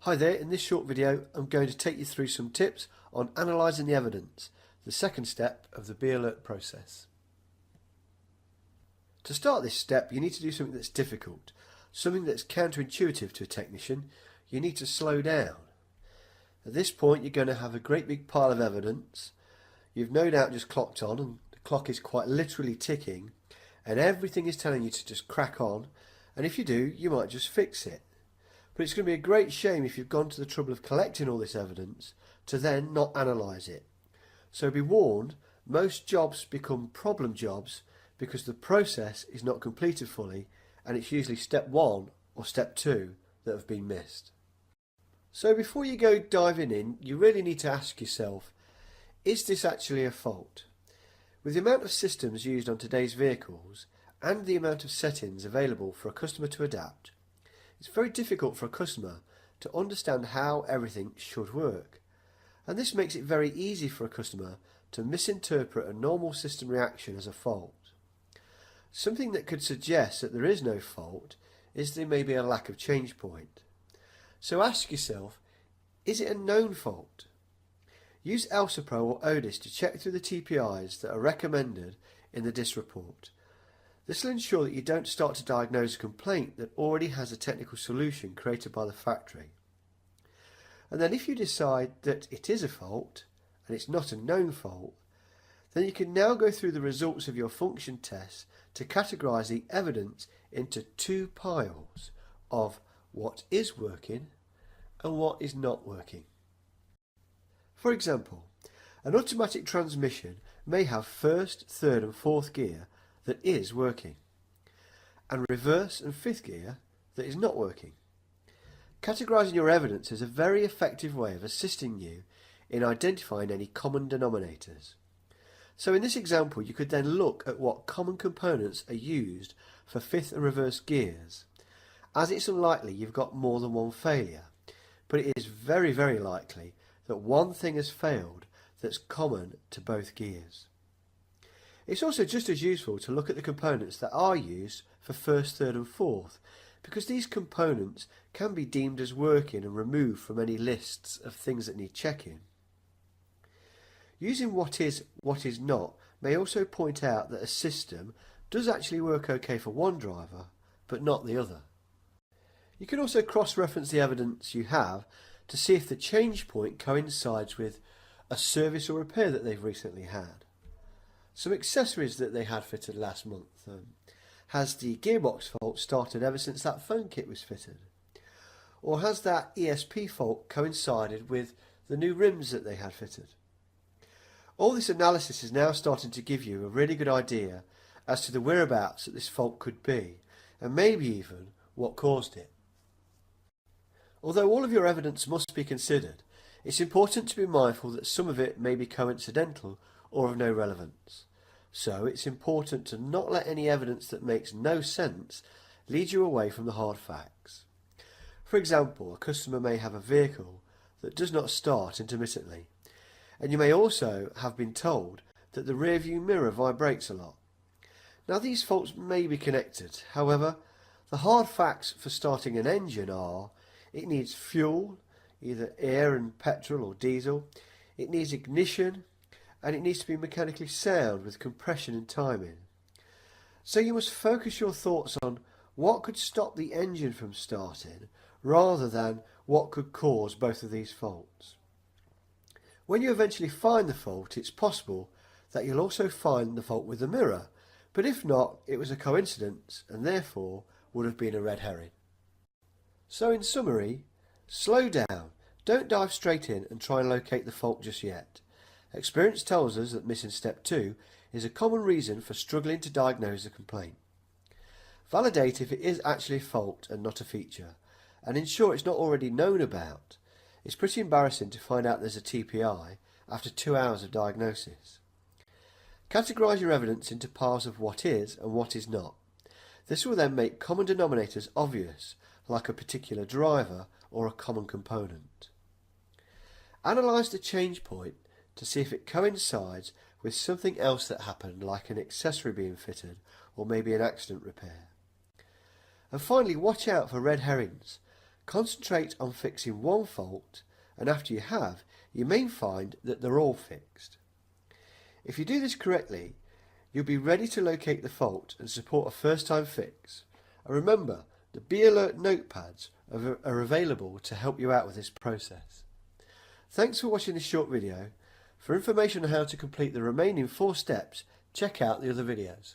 Hi there, in this short video I'm going to take you through some tips on analysing the evidence, the second step of the Be Alert process. To start this step you need to do something that's difficult, something that's counterintuitive to a technician. You need to slow down. At this point you're going to have a great big pile of evidence. You've no doubt just clocked on and the clock is quite literally ticking and everything is telling you to just crack on, and if you do you might just fix it. But it's going to be a great shame if you've gone to the trouble of collecting all this evidence to then not analyse it. So be warned, most jobs become problem jobs because the process is not completed fully and it's usually step 1 or step 2 that have been missed. So before you go diving in, you really need to ask yourself, is this actually a fault? With the amount of systems used on today's vehicles and the amount of settings available for a customer to adapt, it's very difficult for a customer to understand how everything should work, and this makes it very easy for a customer to misinterpret a normal system reaction as a fault. Something that could suggest that there is no fault is there may be a lack of change point. So ask yourself, is it a known fault? Use ElsaPro or Odis to check through the TPIs that are recommended in the DIS report. This will ensure that you don't start to diagnose a complaint that already has a technical solution created by the factory. And then if you decide that it is a fault and it's not a known fault, then you can now go through the results of your function tests to categorise the evidence into two piles of what is working and what is not working. For example, an automatic transmission may have first, third and fourth gear that is working, and reverse and fifth gear that is not working. Categorising your evidence is a very effective way of assisting you in identifying any common denominators. So in this example you could then look at what common components are used for fifth and reverse gears, as it's unlikely you've got more than one failure, but it is very, very likely that one thing has failed that's common to both gears. It's also just as useful to look at the components that are used for first, third and fourth, because these components can be deemed as working and removed from any lists of things that need checking. Using what is not may also point out that a system does actually work okay for one driver, but not the other. You can also cross-reference the evidence you have to see if the change point coincides with a service or repair that they've recently had. Some accessories that they had fitted last month. Has the gearbox fault started ever since that phone kit was fitted? Or has that ESP fault coincided with the new rims that they had fitted? All this analysis is now starting to give you a really good idea as to the whereabouts that this fault could be, and maybe even what caused it. Although all of your evidence must be considered, it's important to be mindful that some of it may be coincidental or of no relevance. So it's important to not let any evidence that makes no sense lead you away from the hard facts. For example, a customer may have a vehicle that does not start intermittently, and you may also have been told that the rear view mirror vibrates a lot. Now these faults may be connected, however, the hard facts for starting an engine are: it needs fuel, either air and petrol or diesel, it needs ignition, and it needs to be mechanically sound with compression and timing. So you must focus your thoughts on what could stop the engine from starting rather than what could cause both of these faults. When you eventually find the fault, it's possible that you'll also find the fault with the mirror, but if not, it was a coincidence and therefore would have been a red herring. So in summary, slow down, don't dive straight in and try and locate the fault just yet. Experience tells us that missing step 2 is a common reason for struggling to diagnose a complaint. Validate if it is actually a fault and not a feature, and ensure it's not already known about. It's pretty embarrassing to find out there's a TPI after 2 hours of diagnosis. Categorise your evidence into piles of what is and what is not. This will then make common denominators obvious, like a particular driver or a common component. Analyse the change point to see if it coincides with something else that happened, like an accessory being fitted or maybe an accident repair. And finally, watch out for red herrings. Concentrate on fixing one fault, and after you have, you may find that they're all fixed. If you do this correctly, you'll be ready to locate the fault and support a first-time fix. And remember, the Be Alert notepads are available to help you out with this process. Thanks for watching this short video. For information on how to complete the remaining 4 steps, check out the other videos.